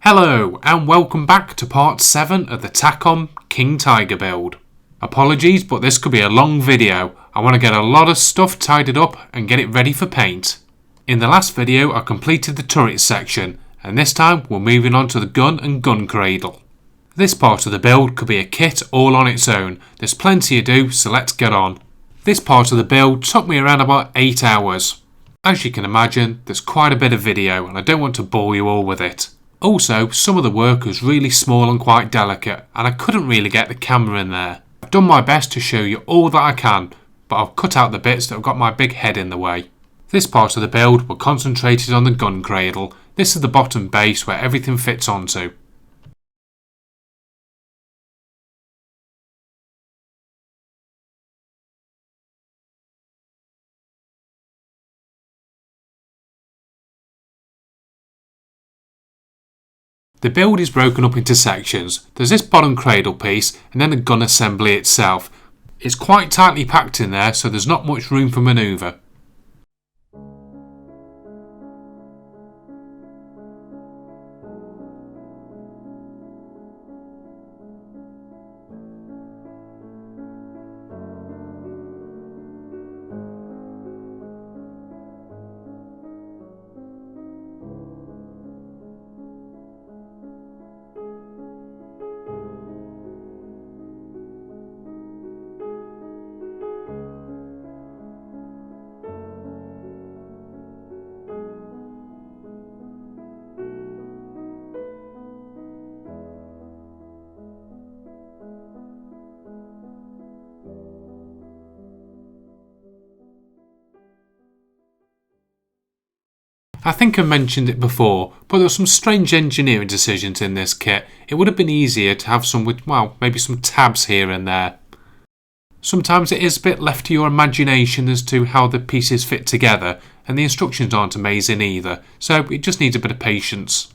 Hello and welcome back to part 7 of the Takom King Tiger build. Apologies, but this could be a long video. I want to get a lot of stuff tidied up and get it ready for paint. In the last video I completed the turret section, and this time we're moving on to the gun and gun cradle. This part of the build could be a kit all on its own. There's plenty to do, so let's get on. This part of the build took me around about 8 hours. As you can imagine, there's quite a bit of video and I don't want to bore you all with it. Also, some of the work was really small and quite delicate, and I couldn't really get the camera in there. I've done my best to show you all that I can, but I've cut out the bits that have got my big head in the way. This part of the build were concentrated on the gun cradle. This is the bottom base where everything fits onto. The build is broken up into sections. There's this bottom cradle piece and then the gun assembly itself. It's quite tightly packed in there, so there's not much room for manoeuvre. I think I mentioned it before, but there were some strange engineering decisions in this kit. It would have been easier to have some with, well, maybe some tabs here and there. Sometimes it is a bit left to your imagination as to how the pieces fit together, and the instructions aren't amazing either, so it just needs a bit of patience.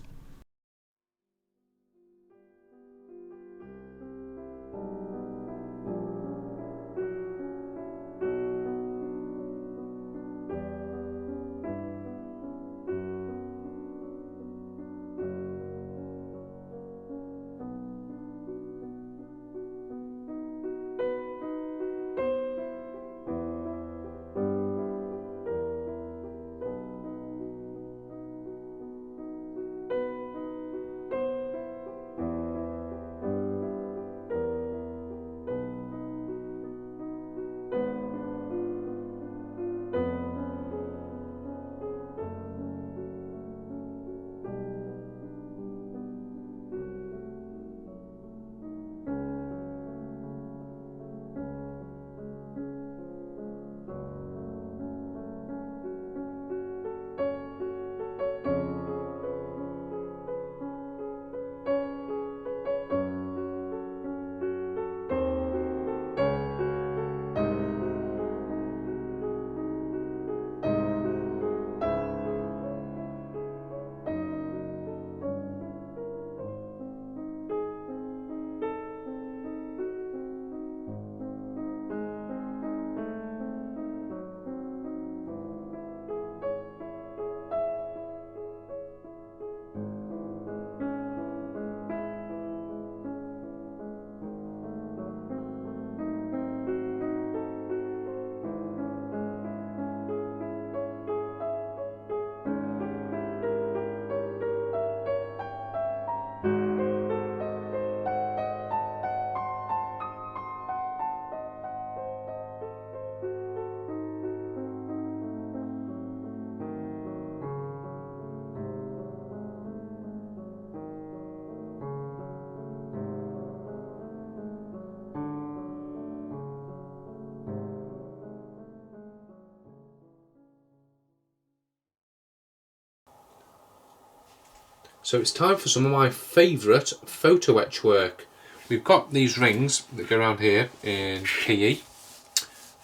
So it's time for some of my favourite photo etch work. We've got these rings that go around here in PE.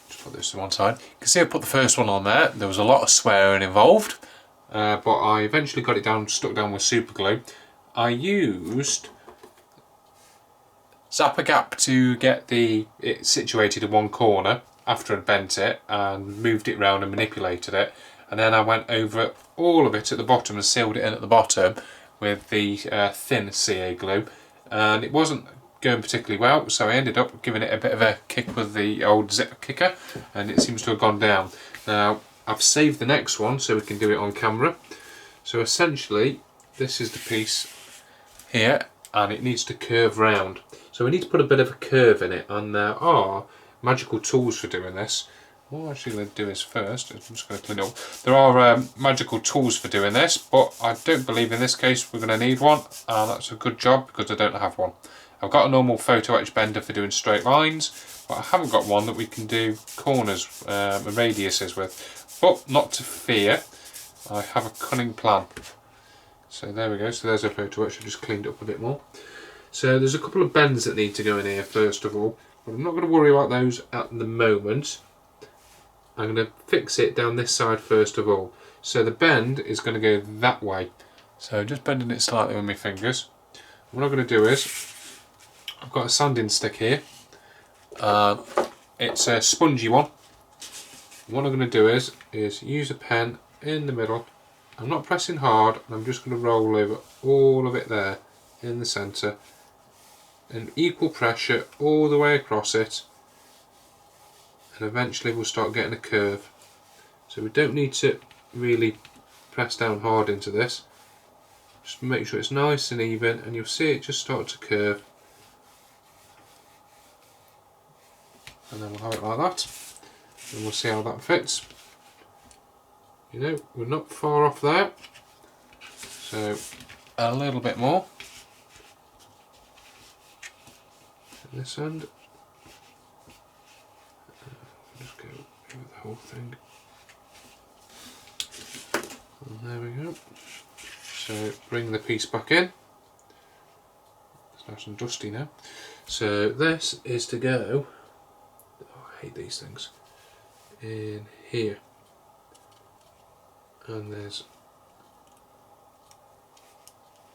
Just put this to one side. You can see I put the first one on there. There was a lot of swearing involved, but I eventually got it down, stuck down with super glue. I used Zapper Gap to get it situated in one corner after I'd bent it and moved it round and manipulated it, and then I went over all of it at the bottom and sealed it in at the bottom with the thin CA glue, and it wasn't going particularly well, so I ended up giving it a bit of a kick with the old zip kicker, and it seems to have gone down. Now I've saved the next one so we can do it on camera. So essentially this is the piece here, and it needs to curve round. So we need to put a bit of a curve in it, and there are magical tools for doing this. What I'm actually going to do is first, I'm just going to clean up. There are magical tools for doing this, but I don't believe in this case we're going to need one, and that's a good job because I don't have one. I've got a normal photo etch bender for doing straight lines, but I haven't got one that we can do corners and radiuses with. But not to fear, I have a cunning plan. So there we go, so there's a photo etch. I've just cleaned up a bit more. So there's a couple of bends that need to go in here first of all, but I'm not going to worry about those at the moment. I'm going to fix it down this side first of all. So the bend is going to go that way. So just bending it slightly with my fingers. What I'm going to do is, I've got a sanding stick here. It's a spongy one. What I'm going to do is use a pen in the middle. I'm not pressing hard, and I'm just going to roll over all of it there in the centre. And equal pressure all the way across it. And eventually we'll start getting a curve. So we don't need to really press down hard into this. Just make sure it's nice and even, and you'll see it just start to curve. And then we'll have it like that. And we'll see how that fits. You know, we're not far off there. So a little bit more. At this end. Just go over the whole thing. And there we go. So bring the piece back in. It's nice and dusty now. So this is to go, oh, I hate these things, in here. And there's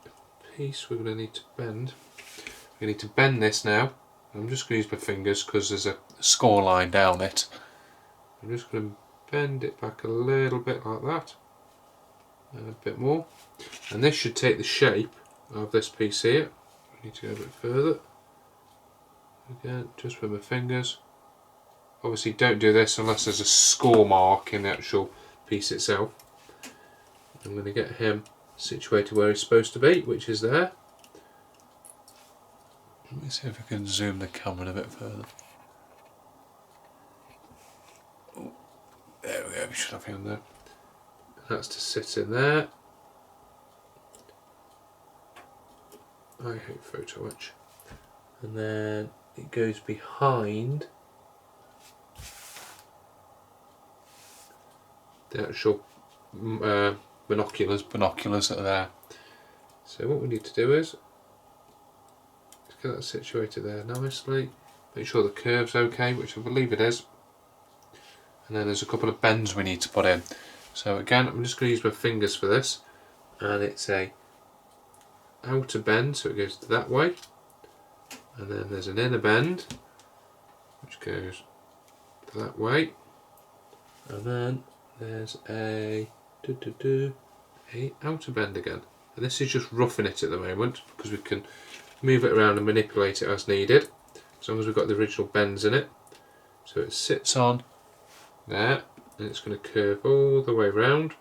a piece we're going to need to bend. We need to bend this now. I'm just going to use my fingers because there's a score line down it. I'm just going to bend it back a little bit like that, and a bit more, and this should take the shape of this piece here. I need to go a bit further. Again, just with my fingers. Obviously don't do this unless there's a score mark in the actual piece itself. I'm going to get him situated where he's supposed to be, which is there. Let me see if I can zoom the camera a bit further. Oh, there we go, we should have him there. That's to sit in there. I hate photo etch. And then it goes behind the actual binoculars that are there. So what we need to do is get that situated there nicely, make sure the curve's okay, which I believe it is, and then there's a couple of bends we need to put in. So again, I'm just going to use my fingers for this, and it's a outer bend, so it goes that way, and then there's an inner bend which goes that way, and then there's a outer bend again, and this is just roughing it at the moment because we can move it around and manipulate it as needed, as long as we've got the original bends in it. So it sits on there, and it's going to curve all the way round.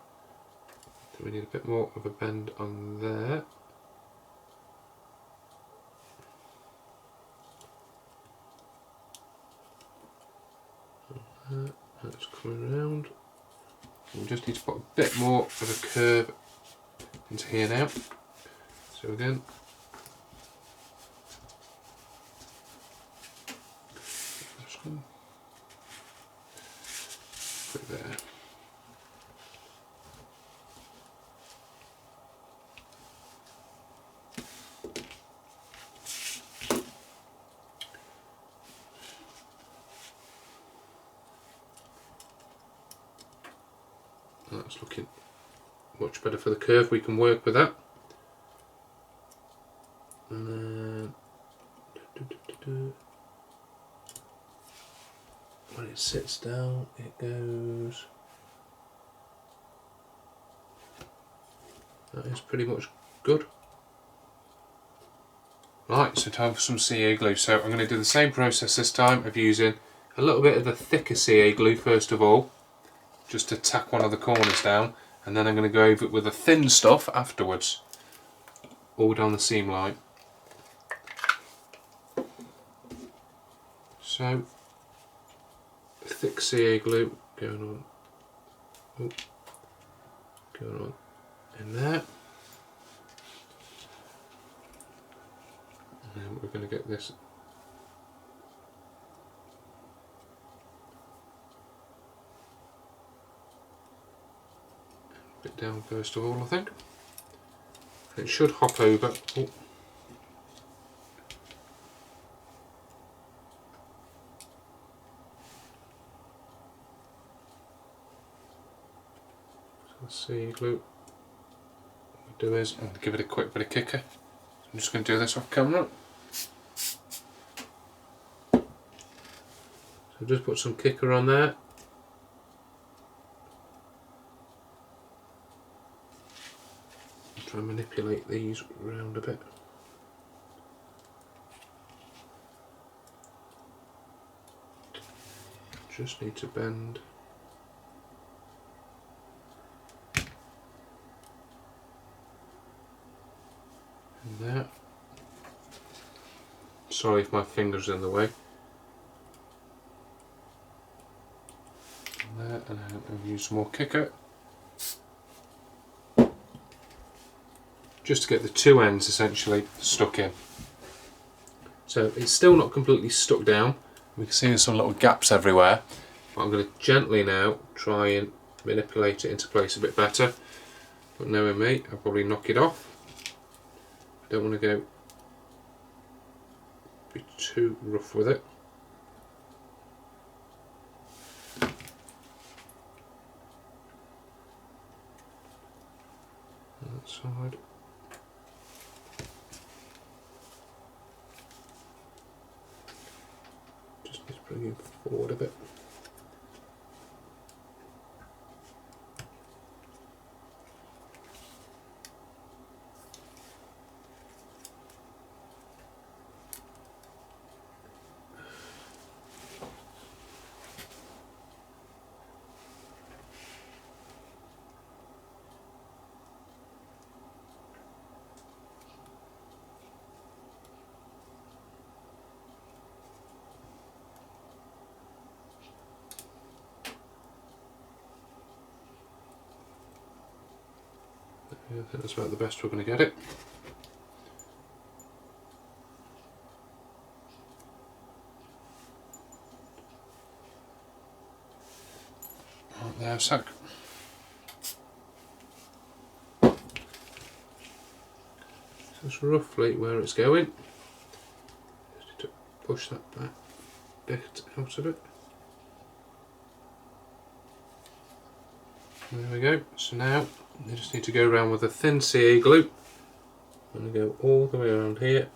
Then we need a bit more of a bend on there. That's coming around. We just need to put a bit more of a curve into here now. So again, put it there. That's looking much better for the curve. We can work with that. And then when it sits down, it goes. That is pretty much good. Right, so time for some CA glue. So I'm going to do the same process this time of using a little bit of the thicker CA glue first of all, just to tack one of the corners down, and then I'm going to go over it with the thin stuff afterwards, all down the seam line. So, thick CA glue going on, going on in there. And then we're going to get this bit down first of all, I think. It should hop over. Oh. CA glue. What we do is, I'm going to give it a quick bit of kicker. I'm just going to do this off camera. So just put some kicker on there. Try and manipulate these round a bit. Just need to bend. And there. Sorry if my finger's in the way. And there, and I'll use some more kicker. Just to get the two ends essentially stuck in. So it's still not completely stuck down. We can see there's some little gaps everywhere. But I'm going to gently now try and manipulate it into place a bit better. But knowing me, I'll probably knock it off. I don't want to be too rough with it. On that side. Bring it forward a bit. Yeah, I think that's about the best we're going to get it. Right there, so. That's roughly where it's going. Just need to push that back bit out of it. There we go. So now you just need to go around with a thin CA glue. I'm going to go all the way around here.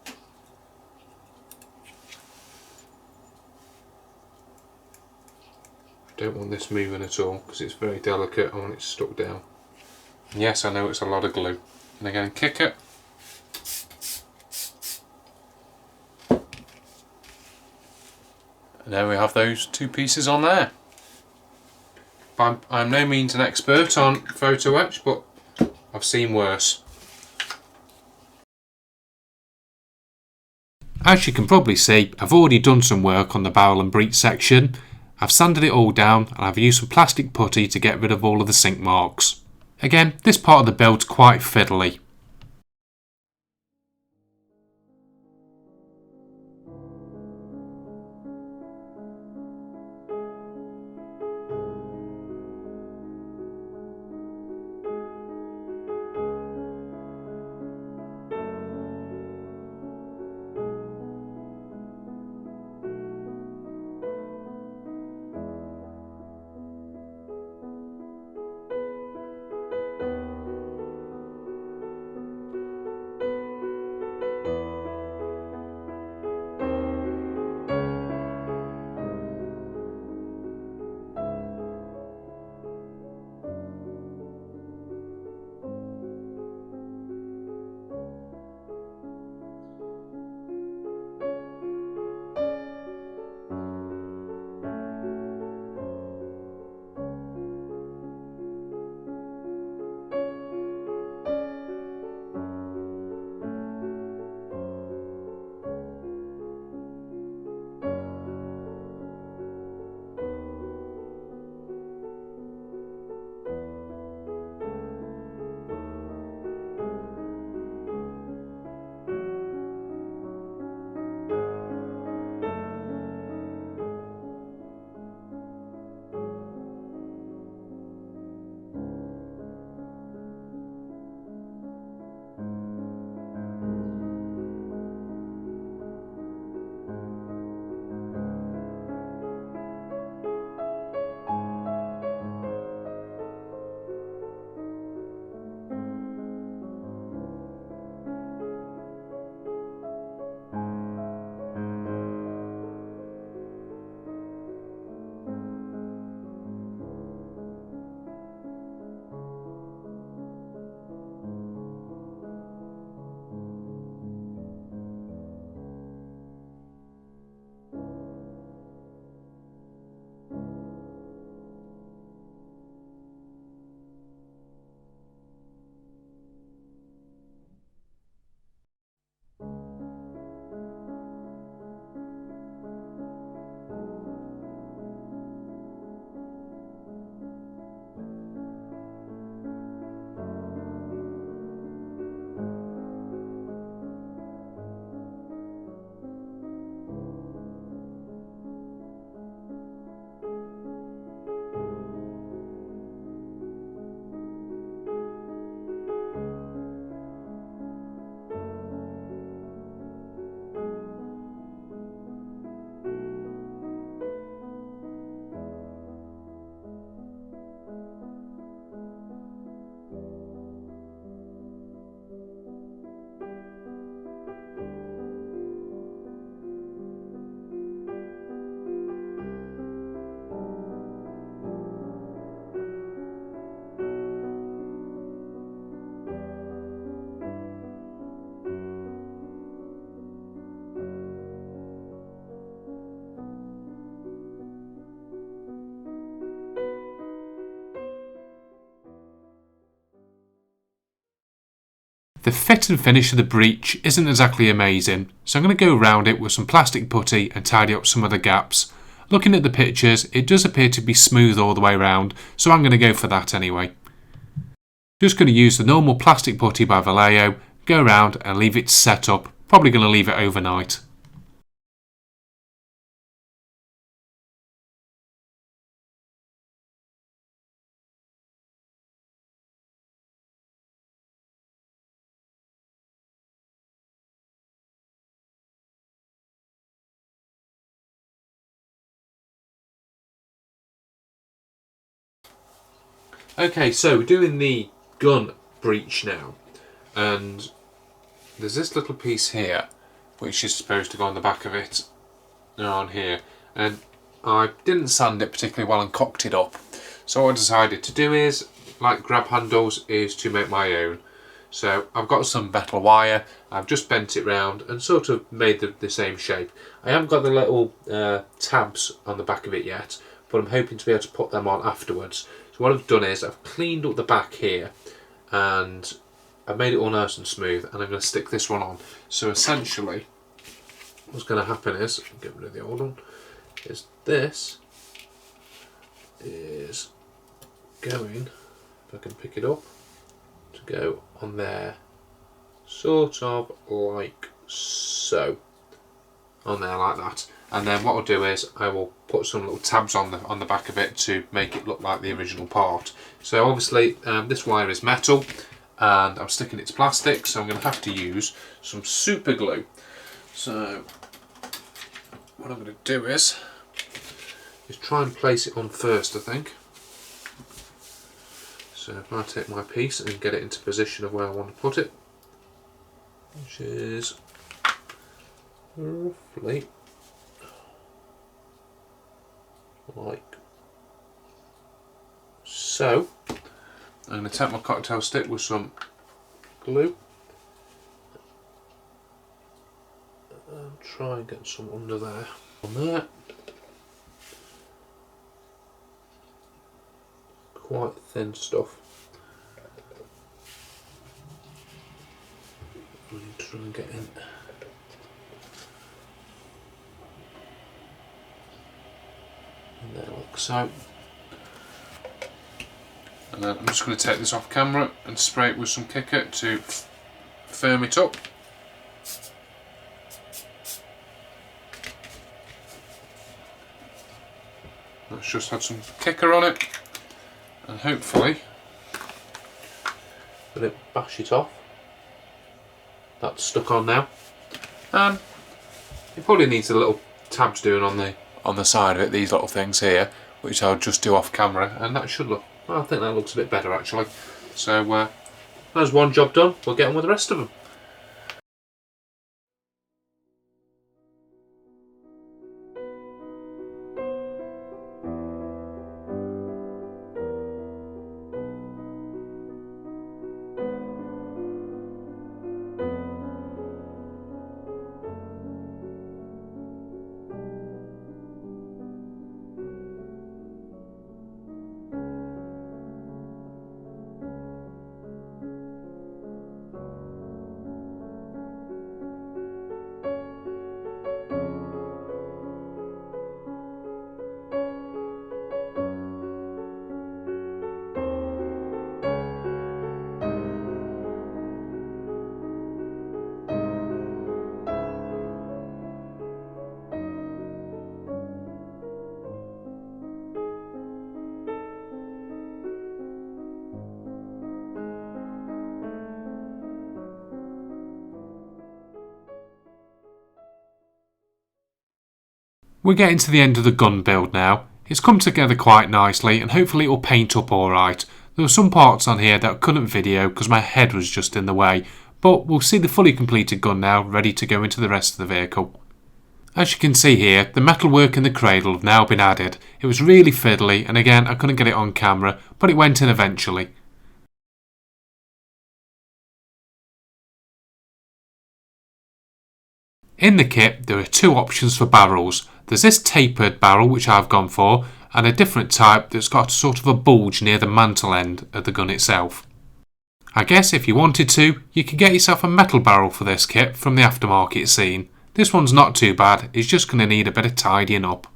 I don't want this moving at all because it's very delicate. I want it stuck down. And yes, I know it's a lot of glue. And again, kick it. And there we have those two pieces on there. I'm no means an expert on photo etch, but I've seen worse. As you can probably see, I've already done some work on the barrel and breech section. I've sanded it all down and I've used some plastic putty to get rid of all of the sink marks. Again, this part of the build's quite fiddly. The fit and finish of the breech isn't exactly amazing, so I'm going to go around it with some plastic putty and tidy up some of the gaps. Looking at the pictures, it does appear to be smooth all the way around, so I'm going to go for that anyway. Just going to use the normal plastic putty by Vallejo, go around and leave it set up, probably going to leave it overnight. Okay, so we're doing the gun breech now, and there's this little piece here which is supposed to go on the back of it, on here, and I didn't sand it particularly well and cocked it up. So what I decided to do is, like grab handles, is to make my own. So I've got some metal wire, I've just bent it round and sort of made the same shape. I haven't got the little tabs on the back of it yet, but I'm hoping to be able to put them on afterwards. So what I've done is I've cleaned up the back here and I've made it all nice and smooth, and I'm going to stick this one on. So essentially what's going to happen is, get rid of the old one, is this is going, if I can pick it up, to go on there, sort of like so, on there like that. And then what I'll do is I will put some little tabs on the back of it to make it look like the original part. So obviously this wire is metal and I'm sticking it to plastic, so I'm going to have to use some super glue. So what I'm going to do is try and place it on first, I think. So if I take my piece and get it into position of where I want to put it, which is roughly like so. I'm going to take my cocktail stick with some glue and try and get some under there. On there. Quite thin stuff. I'm going to try and get in. And there, like so. And then I'm just going to take this off camera and spray it with some kicker to firm it up. Let's just add some kicker on it, and hopefully let it bash it off. That's stuck on now. It probably needs a little tabs doing on the side of it, these little things here, which I'll just do off camera, and that should look, I think that looks a bit better actually. So there's one job done, we'll get on with the rest of them. We're getting to the end of the gun build now. It's come together quite nicely and hopefully it will paint up alright. There were some parts on here that I couldn't video because my head was just in the way, but we'll see the fully completed gun now, ready to go into the rest of the vehicle. As you can see here, the metalwork in the cradle have now been added. It was really fiddly, and again I couldn't get it on camera, but it went in eventually. In the kit there are two options for barrels. There's this tapered barrel which I've gone for, and a different type that's got sort of a bulge near the mantle end of the gun itself. I guess if you wanted to, you could get yourself a metal barrel for this kit from the aftermarket scene. This one's not too bad, it's just going to need a bit of tidying up.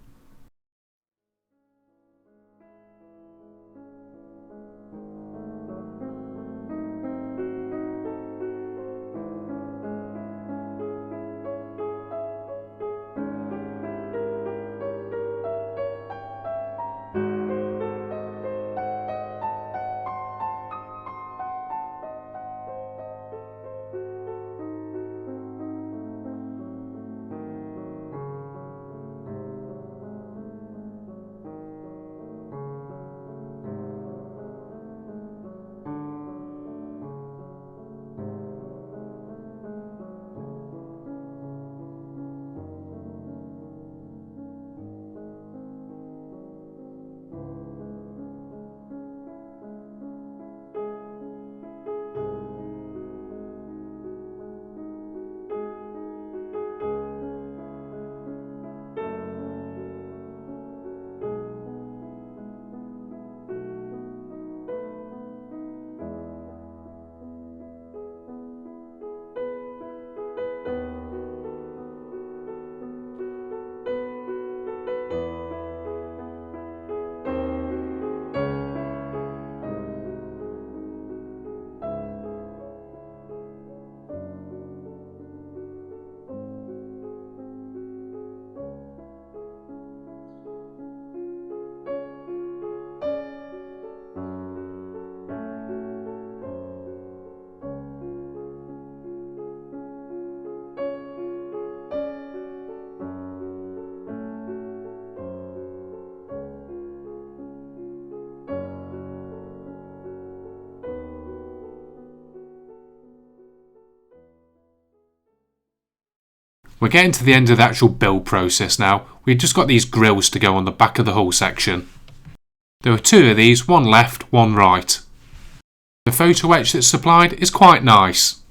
We're getting to the end of the actual build process now. We've just got these grills to go on the back of the hull section. There are two of these, one left, one right. The photo etch that's supplied is quite nice.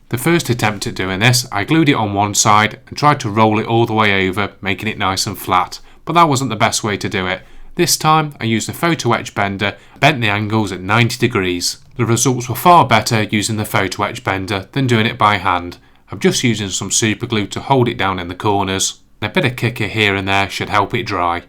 The first attempt at doing this, I glued it on one side and tried to roll it all the way over, making it nice and flat, but that wasn't the best way to do it. This time I used the photo etch bender, bent the angles at 90 degrees. The results were far better using the photo etch bender than doing it by hand. I'm just using some super glue to hold it down in the corners. A bit of kicker here and there should help it dry.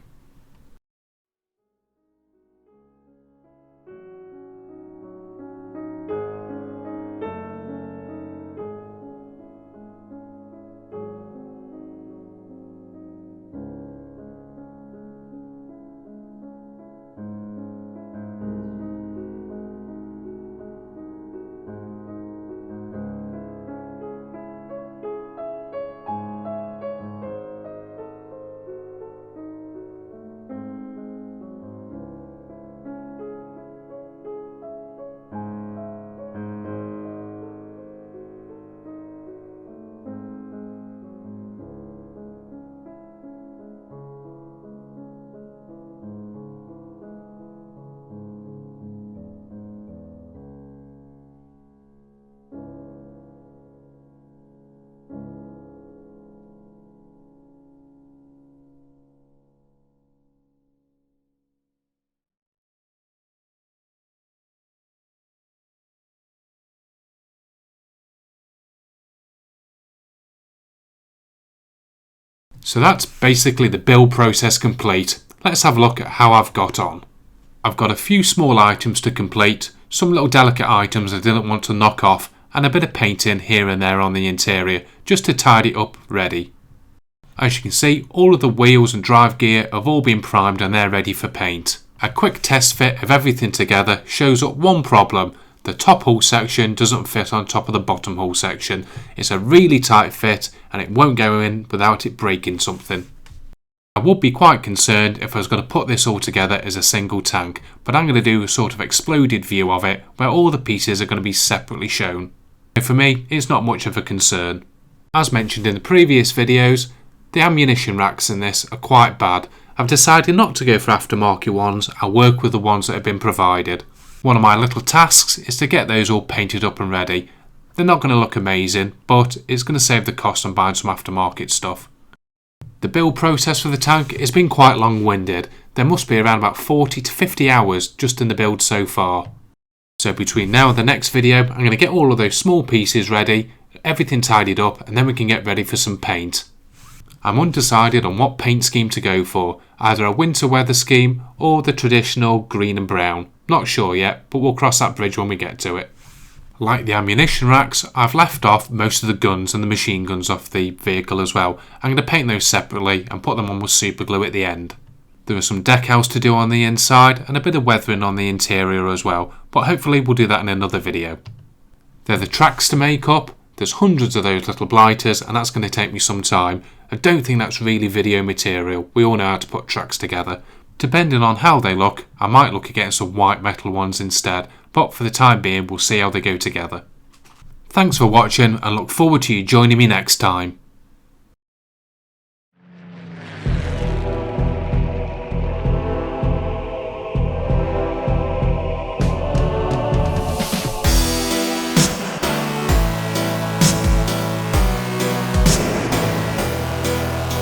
So that's basically the build process complete. Let's have a look at how I've got on. I've got a few small items to complete, some little delicate items I didn't want to knock off, and a bit of painting here and there on the interior just to tidy it up ready. As you can see, all of the wheels and drive gear have all been primed and they're ready for paint. A quick test fit of everything together shows up one problem. The top hull section doesn't fit on top of the bottom hull section. It's a really tight fit and it won't go in without it breaking something. I would be quite concerned if I was going to put this all together as a single tank, but I'm going to do a sort of exploded view of it where all the pieces are going to be separately shown. And for me, it's not much of a concern. As mentioned in the previous videos, the ammunition racks in this are quite bad. I've decided not to go for aftermarket ones, I'll work with the ones that have been provided. One of my little tasks is to get those all painted up and ready. They're not going to look amazing, but it's going to save the cost on buying some aftermarket stuff. The build process for the tank has been quite long-winded. There must be around about 40 to 50 hours just in the build so far. So between now and the next video, I'm going to get all of those small pieces ready, everything tidied up, and then we can get ready for some paint. I'm undecided on what paint scheme to go for, either a winter weather scheme or the traditional green and brown. Not sure yet, but we'll cross that bridge when we get to it. Like the ammunition racks, I've left off most of the guns and the machine guns off the vehicle as well. I'm going to paint those separately and put them on with super glue at the end. There are some decals to do on the inside and a bit of weathering on the interior as well, but hopefully we'll do that in another video. They're the tracks to make up. There's hundreds of those little blighters and that's going to take me some time. I don't think that's really video material. We all know how to put tracks together. Depending on how they look, I might look at getting some white metal ones instead, but for the time being we'll see how they go together. Thanks for watching and look forward to you joining me next time.